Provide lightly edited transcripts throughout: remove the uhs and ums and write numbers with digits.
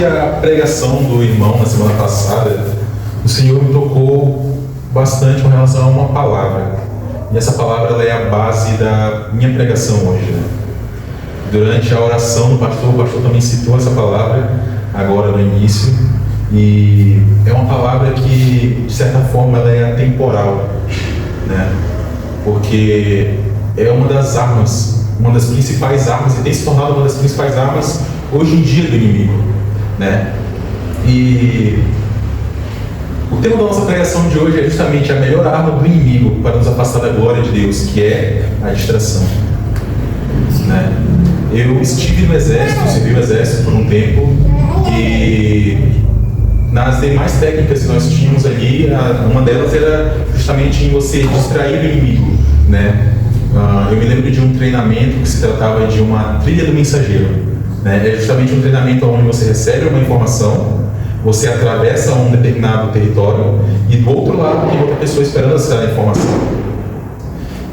a pregação do irmão na semana passada, o Senhor me tocou bastante com relação a uma palavra. E essa palavra ela é a base da minha pregação hoje, né? Durante a oração do pastor, o pastor também citou essa palavra agora no início. E é uma palavra que, de certa forma, ela é atemporal, né? Porque é uma das armas, uma das principais armas, e tem se tornado uma das principais armas hoje em dia do inimigo, né? E o tema da nossa pregação de hoje é justamente a melhor arma do inimigo para nos afastar da glória de Deus, que é a distração, né? Eu estive no exército, servi no exército por um tempo, e nas demais técnicas que nós tínhamos ali, uma delas era justamente em você distrair o inimigo, né? Eu me lembro de um treinamento que se tratava de uma trilha do mensageiro, né? É justamente um treinamento onde você recebe uma informação, você atravessa um determinado território e do outro lado tem outra pessoa esperando essa informação.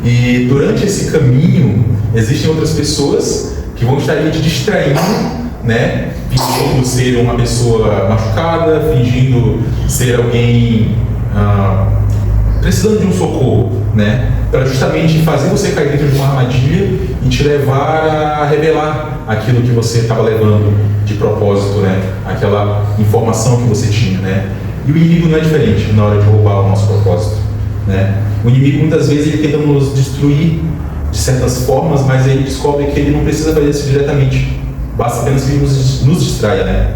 E durante esse caminho existem outras pessoas que vão estar ali te distraindo, né? Fingindo ser uma pessoa machucada, fingindo ser alguém precisando de um socorro, né? Para justamente fazer você cair dentro de uma armadilha e te levar a revelar aquilo que você estava levando de propósito, né? Aquela informação que você tinha, né? E o inimigo não é diferente na hora de roubar o nosso propósito, né? O inimigo muitas vezes ele tenta nos destruir de certas formas, mas ele descobre que ele não precisa fazer isso diretamente. Basta apenas que ele nos distraia, né?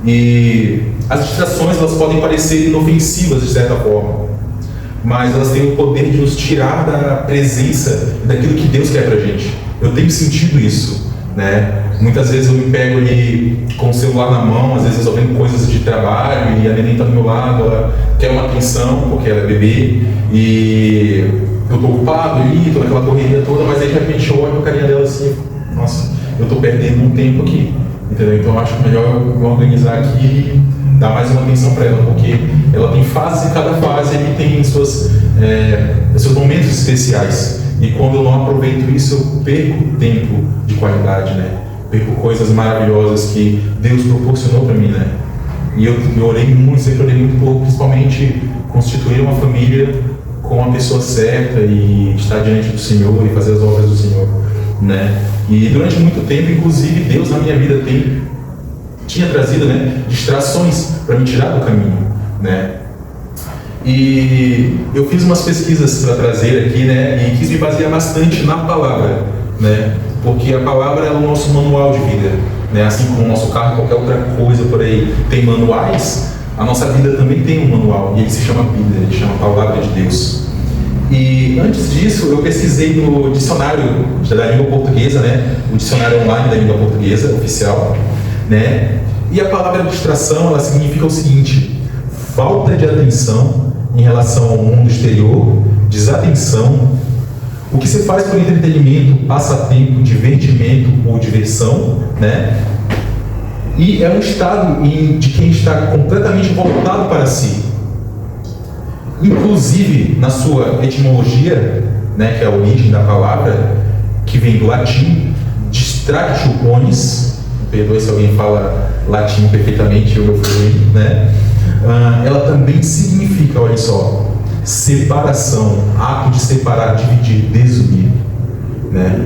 E as distrações elas podem parecer inofensivas de certa forma, mas elas têm o poder de nos tirar da presença daquilo que Deus quer pra gente. Eu tenho sentido isso, né? Muitas vezes eu me pego ali com o celular na mão, às vezes resolvendo coisas de trabalho, e a neném tá do meu lado, ela quer uma atenção, porque ela é bebê, e eu tô ocupado ali, tô naquela correria toda, mas aí de repente eu olho pra carinha dela assim, nossa, eu tô perdendo um tempo aqui, entendeu? Então eu acho melhor eu organizar aqui e dar mais uma atenção para ela, porque ela tem fases e cada fase ele tem seus momentos especiais. E quando eu não aproveito isso, eu perco tempo de qualidade, né? Perco coisas maravilhosas que Deus proporcionou para mim, né? E eu orei muito, sempre orei muito por, principalmente, constituir uma família com a pessoa certa e estar diante do Senhor e fazer as obras do Senhor, né? E durante muito tempo, inclusive, Deus na minha vida tinha trazido, né, distrações para me tirar do caminho, né? E eu fiz umas pesquisas para trazer aqui, né, e quis me basear bastante na palavra, né? Porque a palavra é o nosso manual de vida, né? Assim como o nosso carro, qualquer outra coisa por aí tem manuais, a nossa vida também tem um manual, e ele se chama Bíblia, ele chama Palavra de Deus. E antes disso, eu pesquisei no dicionário da língua portuguesa, né? O dicionário online da língua portuguesa, oficial, né? E a palavra distração, ela significa o seguinte: falta de atenção em relação ao mundo exterior, desatenção, o que se faz por entretenimento, passatempo, divertimento ou diversão, né? E é um estado de quem está completamente voltado para si. Inclusive, na sua etimologia, né, que é a origem da palavra, que vem do latim, distractio ponis, perdoe se alguém fala latim perfeitamente, eu fluente, né? Ela também significa, olha só, separação, ato de separar, dividir, desunir, né?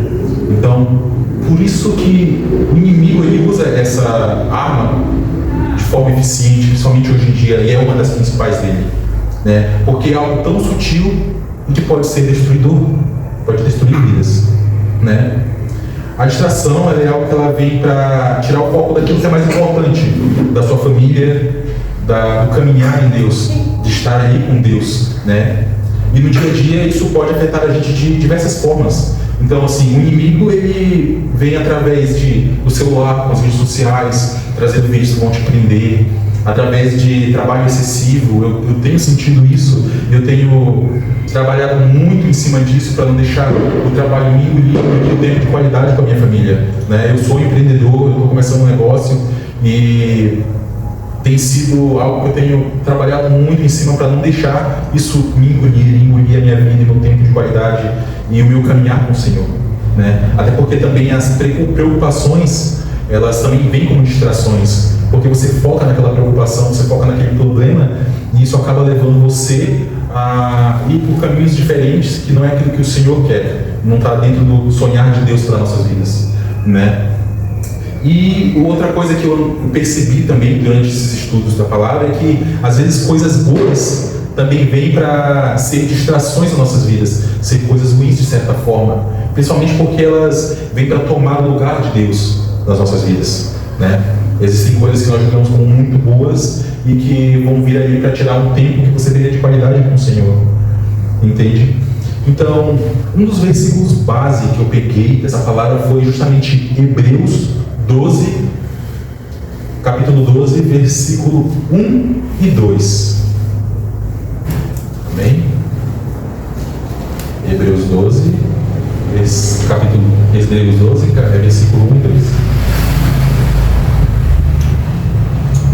Então, por isso que o inimigo ele usa essa arma de forma eficiente, principalmente hoje em dia, e é uma das principais dele, né? Porque é algo tão sutil que pode ser destruidor, pode destruir vidas, né? A distração é algo que ela vem para tirar o foco daquilo que é mais importante, da sua família, do caminhar em Deus, de estar ali com Deus, né? E no dia a dia isso pode afetar a gente de diversas formas. Então, assim, o inimigo ele vem através do celular, com as redes sociais, trazendo vídeos que vão te prender, através de trabalho excessivo. Eu tenho sentido isso, eu tenho trabalhado muito em cima disso para não deixar o trabalho me engolir o tempo de qualidade com a minha família, né? Eu sou empreendedor, eu estou começando um negócio e tem sido algo que eu tenho trabalhado muito em cima para não deixar isso me engolir a minha vida e meu tempo de qualidade e o meu caminhar com o Senhor, né? Até porque também as preocupações elas também vêm como distrações, porque você foca naquela preocupação, você foca naquele problema, e isso acaba levando você a ir por caminhos diferentes, que não é aquilo que o Senhor quer, não está dentro do sonhar de Deus para nossas vidas, né? E outra coisa que eu percebi também durante esses estudos da palavra é que às vezes coisas boas também vêm para ser distrações nas nossas vidas, ser coisas ruins de certa forma, principalmente porque elas vêm para tomar o lugar de Deus nas nossas vidas, né? Existem coisas que nós julgamos como muito boas e que vão vir ali para tirar um tempo que você teria de qualidade com o Senhor, entende? Então, um dos versículos base que eu peguei dessa palavra foi justamente Hebreus 12, capítulo 12, versículo 1 e 2. Amém? Hebreus 12, capítulo Hebreus 12, versículo 1 e 2.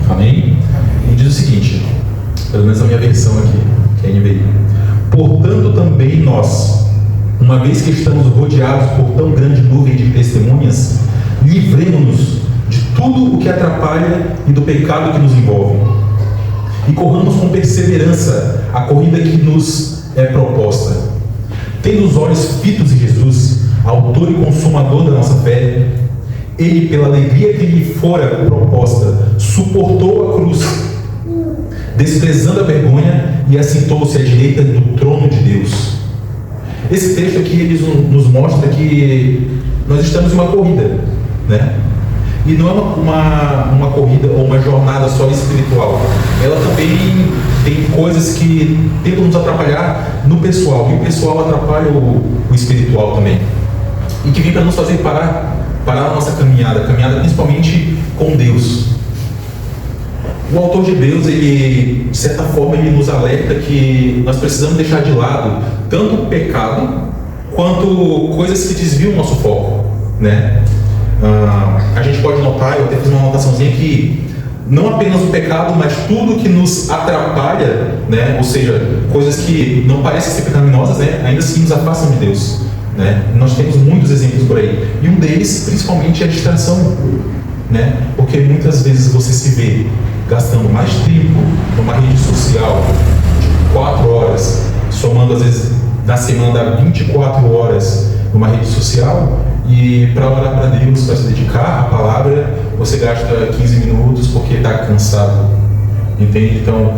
Amém? E diz o seguinte, pelo menos a minha versão aqui, que é NVI. Portanto, também nós, uma vez que estamos rodeados por tão grande nuvem de testemunhas, livremos-nos de tudo o que atrapalha e do pecado que nos envolve, e corramos com perseverança a corrida que nos é proposta, tendo os olhos fitos em Jesus, autor e consumador da nossa fé. Ele, pela alegria que lhe fora proposta, suportou a cruz, desprezando a vergonha, e assentou-se à direita do trono de Deus. Esse texto aqui ele nos mostra que nós estamos em uma corrida, né? E não é uma corrida ou uma jornada só espiritual. Ela também tem coisas que tentam nos atrapalhar no pessoal, e o pessoal atrapalha o espiritual também, e que vem para nos fazer parar a nossa caminhada principalmente com Deus. O autor de Hebreus, ele, de certa forma, ele nos alerta que nós precisamos deixar de lado tanto o pecado quanto coisas que desviam o nosso foco, né? A gente pode notar, eu até fiz uma anotaçãozinha, que não apenas o pecado, mas tudo que nos atrapalha, né? Ou seja, coisas que não parecem ser pecaminosas, né? Ainda assim nos afastam de Deus, né? Nós temos muitos exemplos por aí, e um deles, principalmente, é a distração, né? Porque muitas vezes você se vê gastando mais tempo numa rede social de 4 horas, somando às vezes na semana dá 24 horas numa rede social, e para orar para Deus, para se dedicar à palavra, você gasta 15 minutos porque está cansado, entende? Então,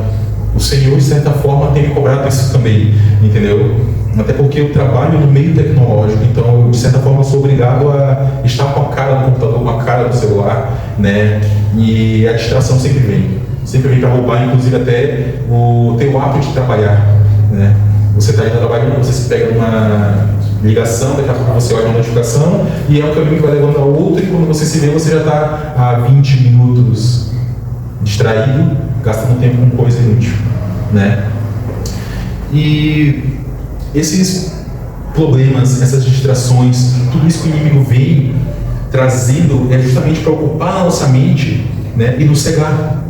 o Senhor, de certa forma, tem me cobrado isso também, entendeu? Até porque eu trabalho no meio tecnológico, então, eu, de certa forma, sou obrigado a estar com a cara no computador, com a cara no celular, né? E a distração sempre vem para roubar, inclusive, até o teu hábito de trabalhar, né? Você está ainda trabalhando, você se pega numa ligação, daqui a pouco você olha uma notificação, e é um caminho que vai levando ao outro, e quando você se vê, você já está há 20 minutos distraído, gastando tempo com coisa inútil, né? E esses problemas, essas distrações, tudo isso que o inimigo vem trazendo é justamente para ocupar a nossa mente, né, e nos cegar.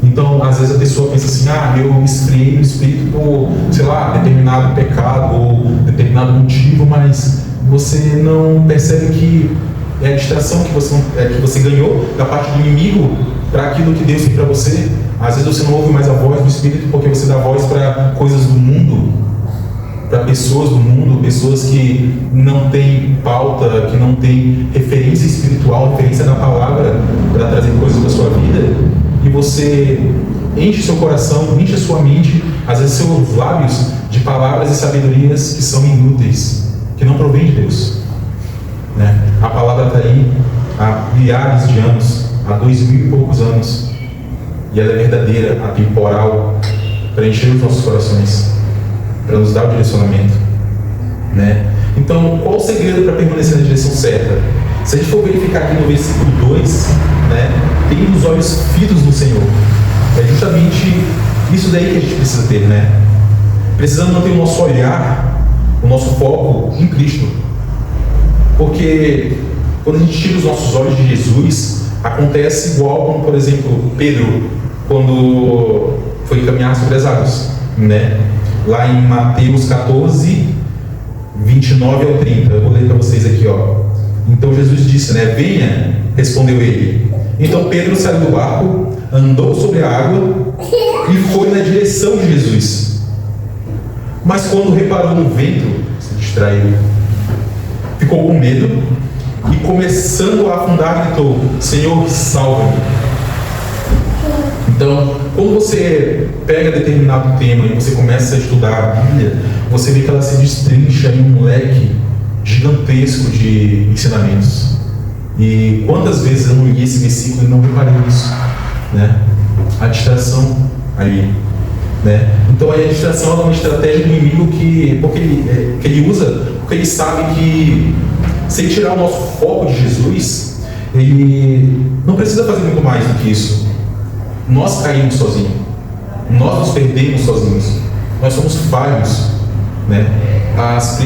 Então, às vezes a pessoa pensa assim, eu me esfriei no espírito por, sei lá, determinado pecado ou determinado motivo, mas você não percebe que é a distração que você ganhou da parte do inimigo para aquilo que Deus tem para você. Às vezes você não ouve mais a voz do Espírito porque você dá voz para coisas do mundo, para pessoas do mundo, pessoas que não têm pauta, que não têm referência espiritual, referência na palavra para trazer coisas da sua vida, e você enche seu coração, enche a sua mente, às vezes seus lábios, de palavras e sabedorias que são inúteis, que não provém de Deus, né? A palavra está aí há milhares de anos, há 2000 e poucos anos, e ela é verdadeira, atemporal, para encher os nossos corações, para nos dar o direcionamento, né? Então, qual o segredo para permanecer na direção certa? Se a gente for verificar aqui no versículo 2, né, tem os olhos fitos no Senhor. É justamente isso daí que a gente precisa ter, né? Precisamos manter o nosso olhar, o nosso foco em Cristo. Porque quando a gente tira os nossos olhos de Jesus, acontece igual como, por exemplo, Pedro, quando foi caminhar sobre as águas, né? Lá em Mateus 14, 29 ao 30. Eu vou ler para vocês aqui, ó. Então Jesus disse, né? Venha respondeu ele. Então Pedro saiu do barco, andou sobre a água e foi na direção de Jesus. Mas quando reparou no vento, se distraiu, ficou com medo e, começando a afundar, gritou: Senhor, salva-me. Então, quando você pega determinado tema e você começa a estudar a Bíblia, você vê que ela se destrincha em um leque gigantesco de ensinamentos. E quantas vezes eu não li esse versículo e não reparei nisso, né? A distração ali, né? Então a distração é uma estratégia do inimigo que ele usa, porque ele sabe que se ele tirar o nosso foco de Jesus, ele não precisa fazer muito mais do que isso. Nós caímos sozinhos, nós nos perdemos sozinhos, nós somos falhos, né? As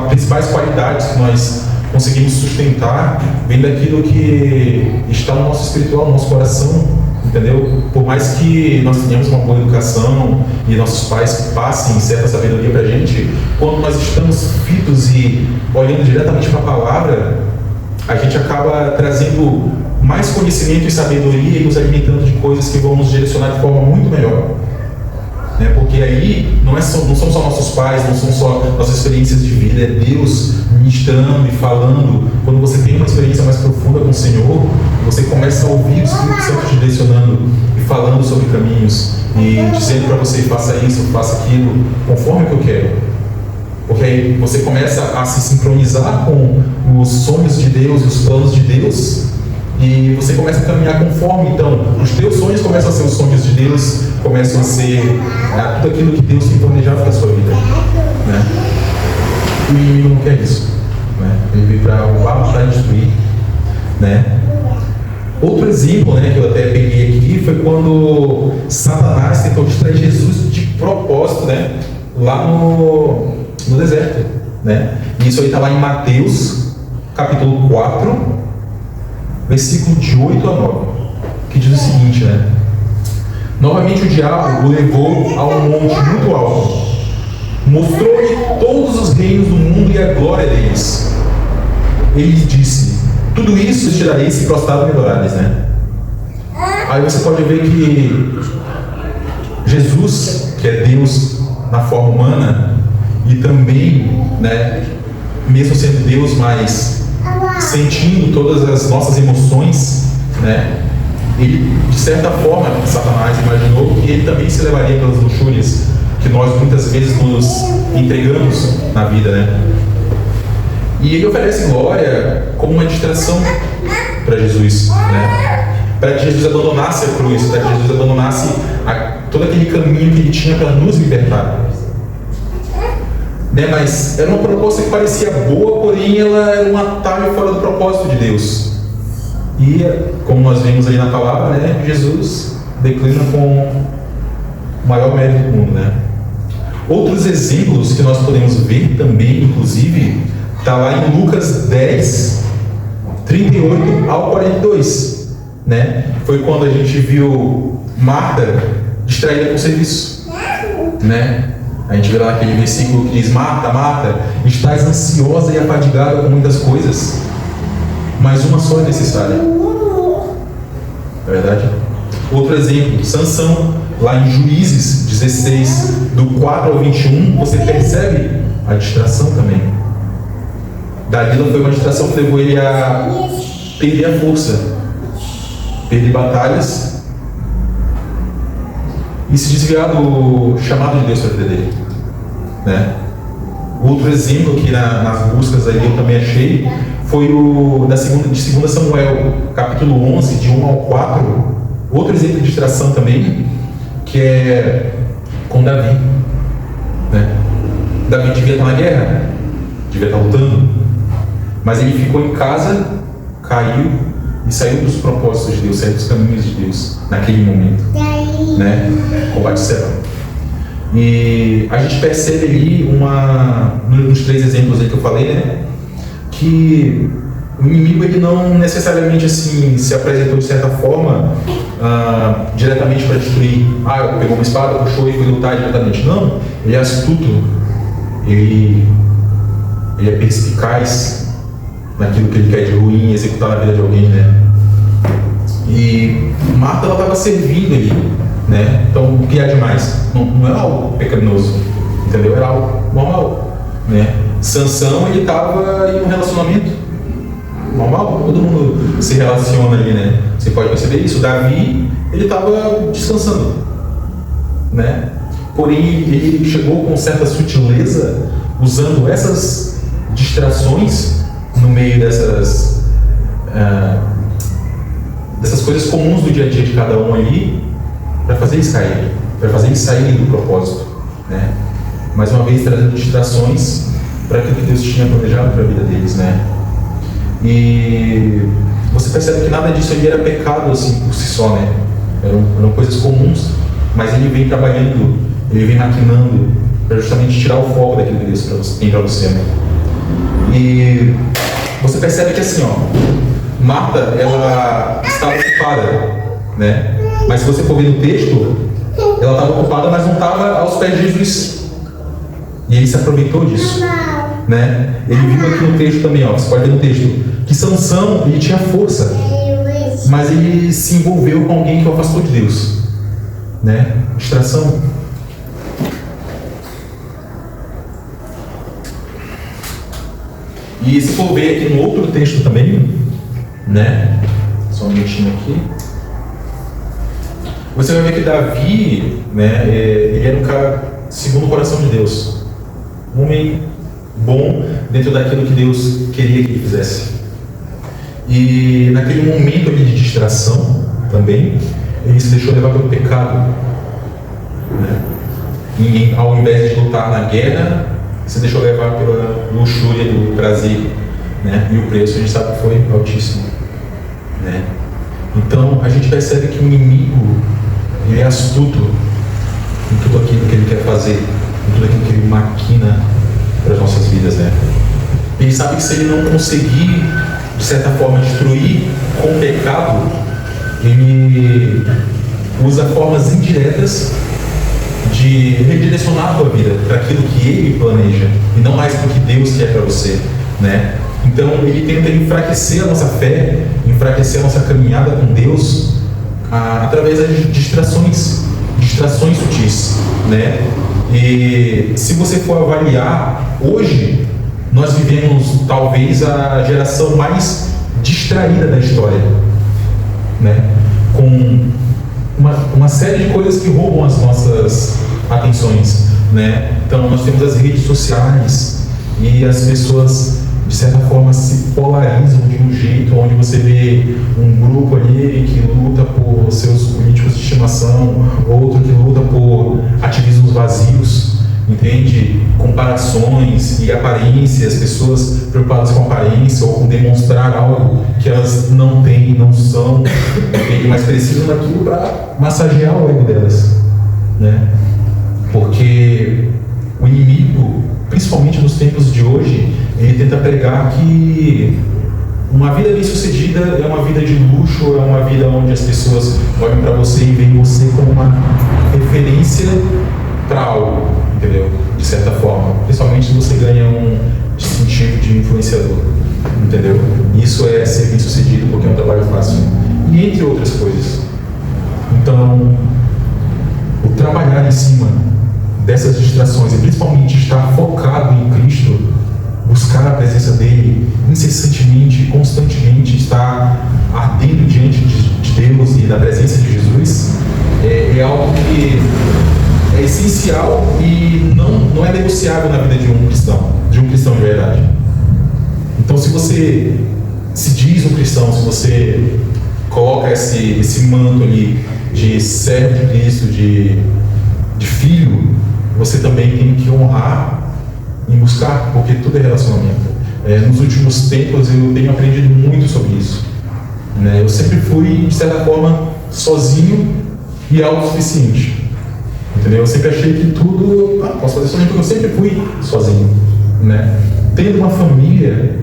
principais qualidades que nós conseguimos sustentar vem daquilo que está no nosso espiritual, no nosso coração, entendeu? Por mais que nós tenhamos uma boa educação e nossos pais passem certa sabedoria para a gente, quando nós estamos fitos e olhando diretamente para a palavra, a gente acaba trazendo mais conhecimento e sabedoria e nos alimentando de coisas que vão nos direcionar de forma muito melhor. Né? Porque aí não são só nossos pais, não são só nossas experiências de vida, é Deus ministrando e falando. Quando você tem uma experiência mais profunda com o Senhor, você começa a ouvir o Espírito Santo te direcionando e falando sobre caminhos e dizendo para você: faça isso, faça aquilo, conforme o que eu quero. Porque aí você começa a se sincronizar com os sonhos de Deus e os planos de Deus, e você começa a caminhar conforme. Então, os teus sonhos começam a ser os sonhos de Deus, começam a ser tudo aquilo que Deus tem planejado para a sua vida, né? E o inimigo não quer isso, né? Ele veio para roubar, para destruir, né? Outro exemplo, né, que eu até peguei aqui foi quando Satanás tentou distrair Jesus de propósito, né, lá no deserto, né? E isso aí está lá em Mateus, capítulo 4, versículo de 8 a 9, que diz o seguinte, né? Novamente o diabo o levou a um monte muito alto, mostrou-lhe todos os reinos do mundo e a glória deles. Ele disse: tudo isso te darei se prostrado me adorares, né? Aí você pode ver que Jesus, que é Deus na forma humana, e também, né, mesmo sendo Deus, mas sentindo todas as nossas emoções, né, ele, de certa forma, Satanás imaginou que ele também se levaria pelas luxúrias que nós muitas vezes nos entregamos na vida, né? E ele oferece glória como uma distração para Jesus, né? Para que Jesus abandonasse a cruz, para que Jesus abandonasse todo aquele caminho que ele tinha para nos libertar. Né? Mas era uma proposta que parecia boa, porém ela era um atalho fora do propósito de Deus. E, como nós vimos aí na palavra, né, Jesus declina com o maior mérito do mundo, né? Outros exemplos que nós podemos ver também, inclusive, está lá em Lucas 10, 38 ao 42, né? Foi quando a gente viu Marta distraída com o serviço, né? A gente vê lá naquele versículo que diz: Marta, Marta, estás ansiosa e afadigada com muitas coisas, mas uma só é necessária. É verdade? Outro exemplo, Sansão, lá em Juízes 16, do 4 ao 21, você percebe a distração também. Dalila foi uma distração que levou ele a perder a força, perder batalhas e se desviar do chamado de Deus para a vida dele, né? Outro exemplo que nas buscas aí eu também achei foi o de 2 Samuel, capítulo 11, de 1 ao 4. Outro exemplo de distração também, que é com Davi, né? Davi devia estar na guerra, devia estar lutando, mas ele ficou em casa, caiu e saiu dos propósitos de Deus, saiu dos caminhos de Deus naquele momento, né? Com Batseba. E a gente percebe ali nos 3 exemplos aí que eu falei, né, que o inimigo ele não necessariamente assim se apresentou de certa forma diretamente para destruir. Pegou uma espada, puxou e foi lutar diretamente. Não, ele é astuto, ele é perspicaz naquilo que ele quer de ruim executar na vida de alguém, né? E Marta, ela estava servindo ali, né? Então, o que há demais? Não era algo pecaminoso, entendeu? Era algo normal, né? Sansão, ele estava em um relacionamento normal, todo mundo se relaciona ali, né? Você pode perceber isso. Davi, ele estava descansando, né? Porém, ele chegou com certa sutileza, usando essas distrações no meio dessas coisas comuns do dia a dia de cada um ali, para fazer isso cair, para fazer isso sair do propósito, né? Mais uma vez, trazendo distrações para aquilo que Deus tinha planejado para a vida deles, né? E você percebe que nada disso ali era pecado assim por si só, né? Eram coisas comuns, mas ele vem trabalhando, ele vem maquinando para justamente tirar o foco daquilo que Deus tem para você, né? E você percebe que assim, Marta, ela estava ocupada, né? Mas se você for ver no texto, ela estava ocupada, mas não estava aos pés de Jesus. E ele se aproveitou disso, né? Ele viu aqui no texto também, você pode ver no texto, que Sansão, ele tinha força, mas ele se envolveu com alguém que o afastou de Deus, né? Distração. E se for ver aqui no outro texto também, né? Só um minutinho aqui. Você vai ver que Davi, né? Ele era um cara segundo o coração de Deus. Um homem bom dentro daquilo que Deus queria que ele fizesse. E naquele momento ali de distração também, ele se deixou levar pelo pecado, né? E ao invés de lutar na guerra, se deixou levar pela luxúria do prazer, né? E o preço a gente sabe que foi altíssimo, né? Então a gente percebe que o inimigo, ele é astuto em tudo aquilo que ele quer fazer, em tudo aquilo que ele maquina para as nossas vidas, né? Ele sabe que se ele não conseguir, de certa forma, destruir com o pecado, ele usa formas indiretas de redirecionar a tua vida para aquilo que ele planeja e não mais para o que Deus quer para você, né? Então ele tenta enfraquecer a nossa fé, enfraquecer a nossa caminhada com Deus através das distrações sutis, né? E se você for avaliar, hoje nós vivemos talvez a geração mais distraída da história, né? Com uma série de coisas que roubam as nossas atenções, né? Então nós temos as redes sociais e as pessoas de certa forma se polarizam de um jeito onde você vê um grupo ali que luta por seus políticos de estimação, outro que luta por ativismos vazios, entende? Comparações e aparências, pessoas preocupadas com aparência ou com demonstrar algo que elas não têm, não são, entende? Mas precisam daquilo para massagear o ego delas, né? Porque o inimigo, principalmente nos tempos de hoje, ele tenta pregar que uma vida bem-sucedida é uma vida de luxo, é uma vida onde as pessoas olham para você e veem você como uma referência para algo, entendeu? De certa forma, principalmente se você ganha um distintivo de influenciador, entendeu? Isso é ser bem-sucedido porque é um trabalho fácil, e entre outras coisas. Então, o trabalhar em cima dessas distrações e principalmente estar focado em Cristo, buscar a presença dele incessantemente, constantemente, estar ardendo diante de Deus e da presença de Jesus, é algo que é essencial e não é negociável na vida de um cristão de verdade. Então, se você se diz um cristão, se você coloca esse manto ali de servo de Cristo, de filho, você também tem que honrar e buscar, porque tudo é relacionamento. Nos últimos tempos eu tenho aprendido muito sobre isso, né? Eu sempre fui, de certa forma, sozinho e autossuficiente, entendeu? Eu sempre achei que tudo, posso fazer sozinho, porque eu sempre fui sozinho, né? Tendo uma família,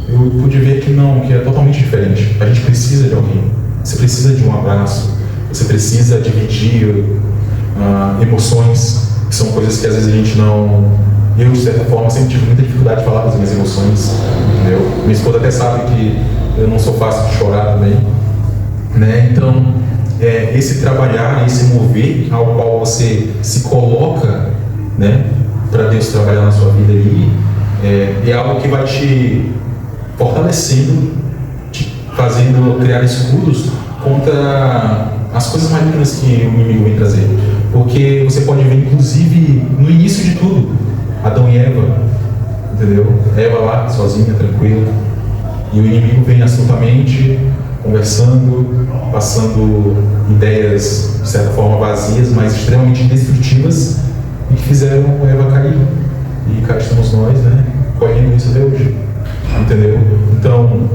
eu pude ver que não, que é totalmente diferente. A gente precisa de alguém, você precisa de um abraço, você precisa dividir emoções, que são coisas que às vezes a gente não... Eu, de certa forma, sempre tive muita dificuldade de falar das minhas emoções, entendeu? Minha esposa até sabe que eu não sou fácil de chorar também, né? Então, esse trabalhar, esse mover ao qual você se coloca, né, para Deus trabalhar na sua vida ali, é algo que vai te fortalecendo, te fazendo criar escudos contra as coisas malignas que o inimigo vem trazer. Porque você pode ver, inclusive, no início de tudo, Adão e Eva, entendeu? Eva lá, sozinha, tranquila, e o inimigo vem astutamente, conversando, passando ideias, de certa forma, vazias, mas extremamente destrutivas, e que fizeram Eva cair. E cá estamos nós, né, colhendo isso até hoje, entendeu? Então,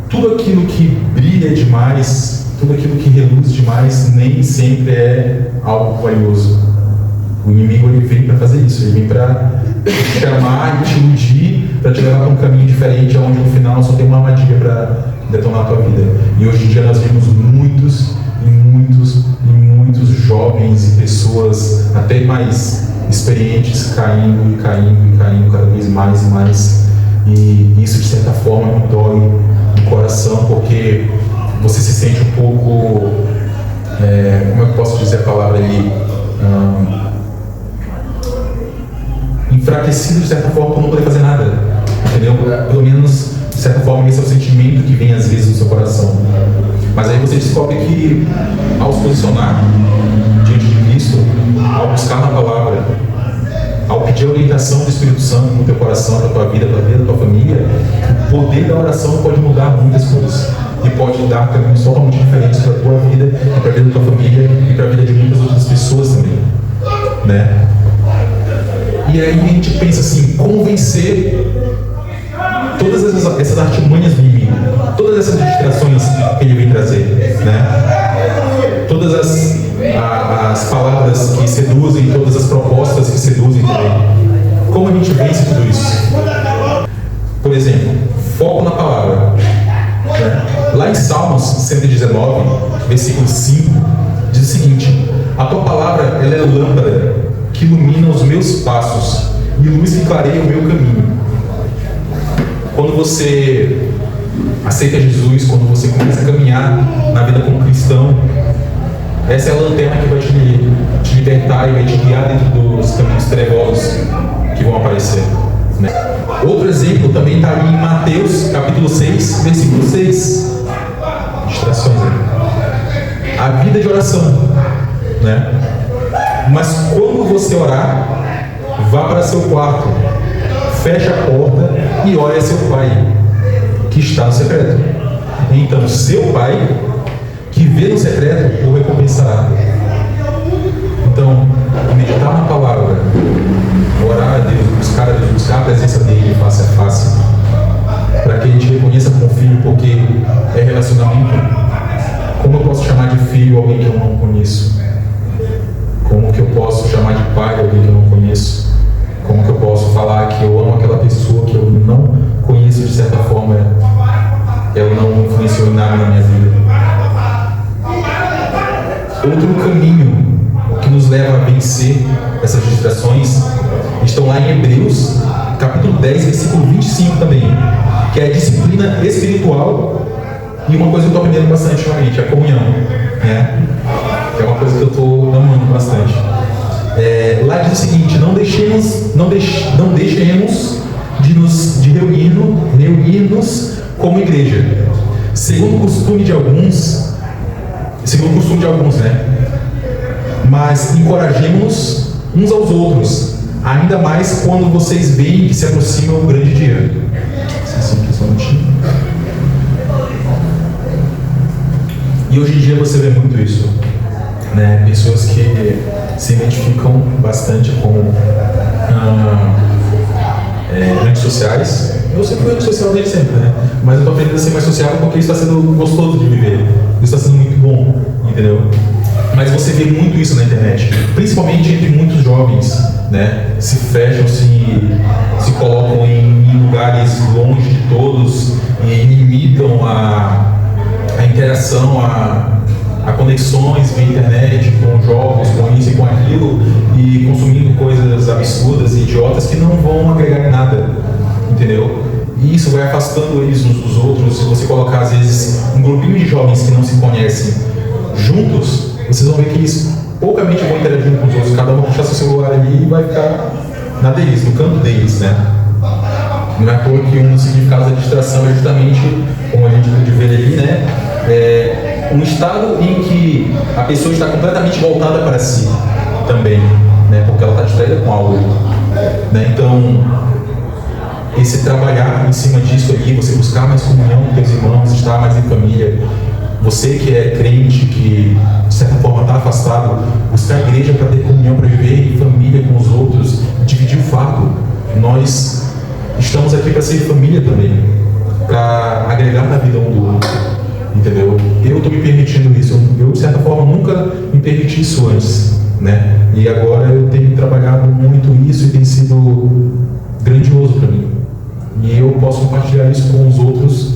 tudo aquilo que brilha demais, tudo aquilo que reluz demais, nem sempre é algo valioso. O inimigo, ele vem para fazer isso, ele vem para te chamar e te iludir, para te levar para um caminho diferente, onde no final só tem uma armadilha para detonar a tua vida. E hoje em dia nós vemos muitos jovens e pessoas até mais experientes caindo cada vez mais e mais. E isso, de certa forma, me dói no coração, porque você se sente um pouco, como é que eu posso dizer a palavra ali, enfraquecido de certa forma por não poder fazer nada, entendeu? Pelo menos, de certa forma, esse é o sentimento que vem às vezes no seu coração. Mas aí você descobre que, ao se posicionar diante de Cristo, ao buscar na palavra, ao pedir a orientação do Espírito Santo no teu coração, para a tua vida, para a vida da tua família, o poder da oração pode mudar muitas coisas e pode dar caminhos totalmente diferentes para a tua vida, para a vida da tua família e para a vida de muitas outras pessoas também, né? E aí a gente pensa assim, como vencer todas essas artimanhas do inimigo, todas essas distrações que ele vem trazer, né? Todas as palavras que seduzem, todas as propostas que seduzem também. Como a gente vence tudo isso? Por exemplo, foco na palavra, né? Lá em Salmos 119, versículo 5, diz o seguinte: a tua palavra, ela é lâmpada que ilumina os meus passos e luz que clareia o meu caminho. Quando você aceita Jesus, quando você começa a caminhar na vida como cristão, essa é a lanterna que vai te libertar e vai te guiar dentro dos caminhos trevosos que vão aparecer, né? Outro exemplo também está ali em Mateus, capítulo 6, versículo 6. Distrações aí. A vida de oração, né? Mas quando você orar, vá para seu quarto, feche a porta e ore a seu pai, que está no secreto. Então, seu pai, que vê no secreto, o recompensará. Então, meditar na palavra, orar a Deus, buscar a presença dele face a face, para que a gente reconheça como filho, porque é relacionamento. Como eu posso chamar de filho alguém que eu não conheço? Como que eu posso chamar de pai alguém que eu não conheço? Como que eu posso falar que eu amo aquela pessoa que eu não conheço, de certa forma, ela não influenciou em nada na minha vida? Outro caminho que nos leva a vencer essas distrações estão lá em Hebreus, capítulo 10, versículo 25 também, que é a disciplina espiritual e uma coisa que eu estou aprendendo bastante ultimamente, a comunhão, né? Que é uma coisa que eu estou amando bastante. Lá diz o seguinte: não deixemos de reunir-nos como igreja, segundo o costume de alguns, né? Mas encorajemos-nos uns aos outros, ainda mais quando vocês veem que se aproxima um grande dia. E hoje em dia você vê muito isso, né? Pessoas que se identificam bastante com redes sociais. Eu sempre fui rede social desde sempre, né? Mas eu estou aprendendo a ser mais sociável porque isso está sendo gostoso de viver. Isso está sendo muito bom, entendeu? Mas você vê muito isso na internet, principalmente entre muitos jovens, né? Se fecham, se colocam em lugares longe de todos e limitam a interação, a conexões via internet, com jogos, com isso e com aquilo, e consumindo coisas absurdas e idiotas que não vão agregar em nada, entendeu? E isso vai afastando eles uns dos outros. Se você colocar, às vezes, um grupinho de jovens que não se conhecem juntos, vocês vão ver que eles poucamente vão interagir com os outros. Cada um vai puxar seu celular ali e vai ficar na deles, no canto deles, né? Não é à toa que um dos significados da distração é justamente, como a gente pode ver ali, né? Um estado em que a pessoa está completamente voltada para si também, né? Porque ela está distraída com algo, né? Então, esse trabalhar em cima disso aqui, você buscar mais comunhão com teus irmãos, estar mais em família, você que é crente, que de certa forma está afastado, buscar a igreja para ter comunhão, para viver em família com os outros, dividir o fardo. Nós estamos aqui para ser família também, para agregar na vida um do outro, entendeu? Eu estou me permitindo isso. Eu de certa forma nunca me permiti isso antes, né? E agora eu tenho trabalhado muito isso e tem sido grandioso para mim. E eu posso compartilhar isso com os outros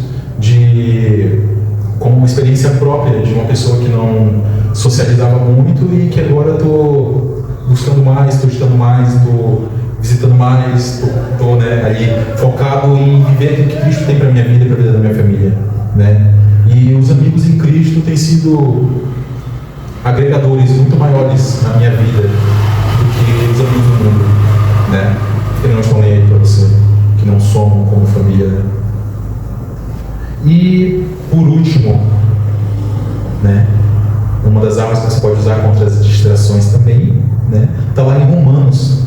como uma experiência própria de uma pessoa que não socializava muito e que agora estou buscando mais, estou estudando mais, estou visitando mais, estou né, ali focado em viver aquilo que Cristo tem para a minha vida e para a vida da minha família, né? E os amigos em Cristo têm sido agregadores muito maiores na minha vida do que os amigos do mundo, né? Que não estão nem aí para você, que não somam como família, né? E, por último, né, uma das armas que você pode usar contra as distrações também, né, está lá em Romanos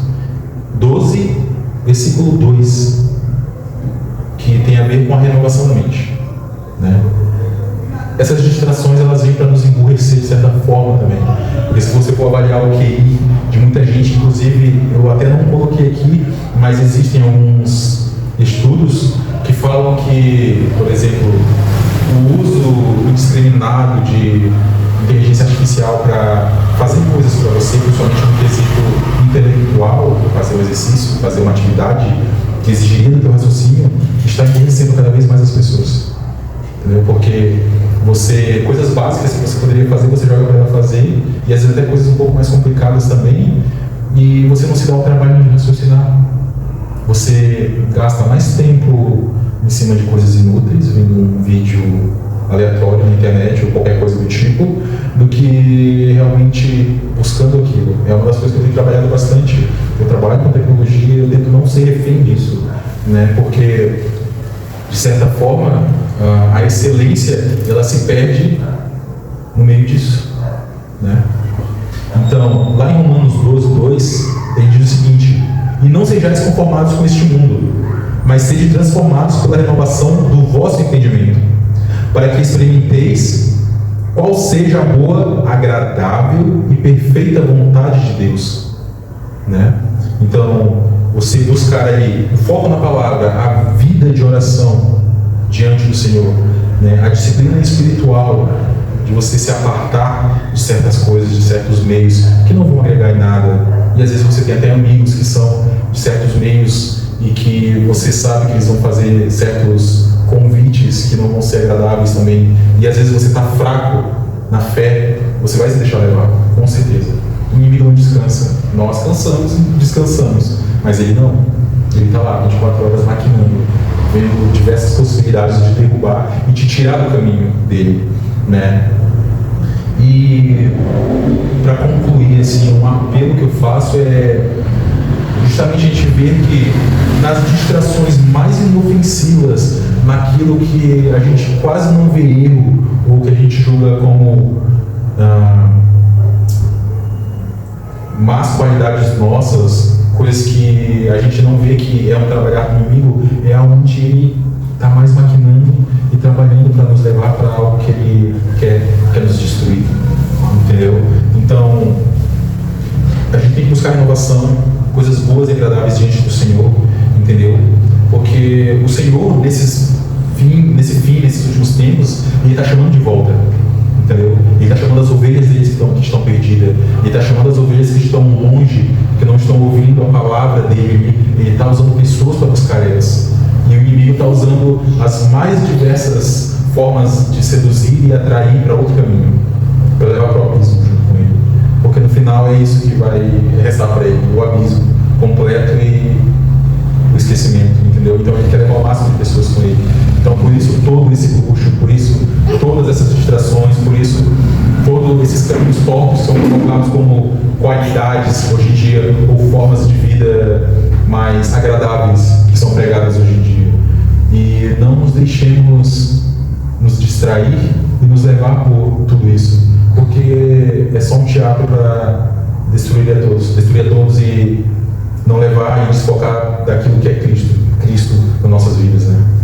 12, versículo 2, que tem a ver com a renovação da mente, né? Essas distrações, elas vêm para nos emburrecer de certa forma também, porque se você for avaliar o QI de muita gente, inclusive, eu até não coloquei aqui, mas existem alguns estudos que falam que, por exemplo, o uso indiscriminado de inteligência artificial para fazer coisas para você, principalmente no quesito intelectual, fazer um exercício, fazer uma atividade que exigiria do teu raciocínio, está emburrecendo cada vez mais as pessoas, entendeu? Porque coisas básicas que você poderia fazer, você joga para ela fazer, e às vezes até coisas um pouco mais complicadas também, e você não se dá o trabalho de raciocinar. Você gasta mais tempo em cima de coisas inúteis, vendo um vídeo aleatório na internet ou qualquer coisa do tipo, do que realmente buscando aquilo. É uma das coisas que eu tenho trabalhado bastante. Eu trabalho com tecnologia e eu tento não ser refém disso, né? Porque, de certa forma, a excelência ela se perde no meio disso, né? Então, lá em Romanos 12, 2, ele diz o seguinte: e não sejais conformados com este mundo, mas sede transformados pela renovação do vosso entendimento, para que experimenteis qual seja a boa, agradável e perfeita vontade de Deus, né? Então, você buscar ali o foco na palavra, a vida de oração diante do Senhor, né? A disciplina espiritual de você se apartar de certas coisas, de certos meios que não vão agregar em nada. E às vezes você tem até amigos que são de certos meios e que você sabe que eles vão fazer certos convites que não vão ser agradáveis também. E às vezes você está fraco na fé, você vai se deixar levar, com certeza. O inimigo não descansa. Nós cansamos e descansamos, mas ele não. Ele está lá 24 horas maquinando, vendo diversas possibilidades de derrubar e te tirar do caminho dele, né? E para concluir, assim, um apelo que eu faço é justamente a gente ver que nas distrações mais inofensivas, naquilo que a gente quase não vê erro, ou que a gente julga como más qualidades nossas, coisas que a gente não vê que é um trabalhar com o inimigo, é onde ele está mais maquinando e trabalhando para nos levar para algo que ele quer nos destruir, entendeu? Então, a gente tem que buscar inovação, coisas boas e agradáveis diante do Senhor, entendeu? Porque o Senhor, nesses últimos tempos, Ele está chamando de volta, entendeu? Ele está chamando as ovelhas deles que estão perdidas, Ele está chamando as ovelhas que estão longe, que não estão ouvindo a palavra dEle, Ele está usando pessoas para buscar elas. E o inimigo está usando as mais diversas formas de seduzir e atrair para outro caminho, para levar para o abismo junto com ele. Porque no final é isso que vai restar para ele, o abismo completo e o esquecimento. entendeu? Então ele quer levar o máximo de pessoas com ele. Então por isso todo esse luxo, por isso todas essas distrações, por isso todos esses caminhos tortos são colocados como qualidades hoje em dia, ou formas de vida mais agradáveis que são pregadas hoje em dia. E não nos deixemos nos distrair e nos levar por tudo isso, porque é só um teatro para destruir a todos e não levar e desfocar daquilo que é Cristo nas nossas vidas, né?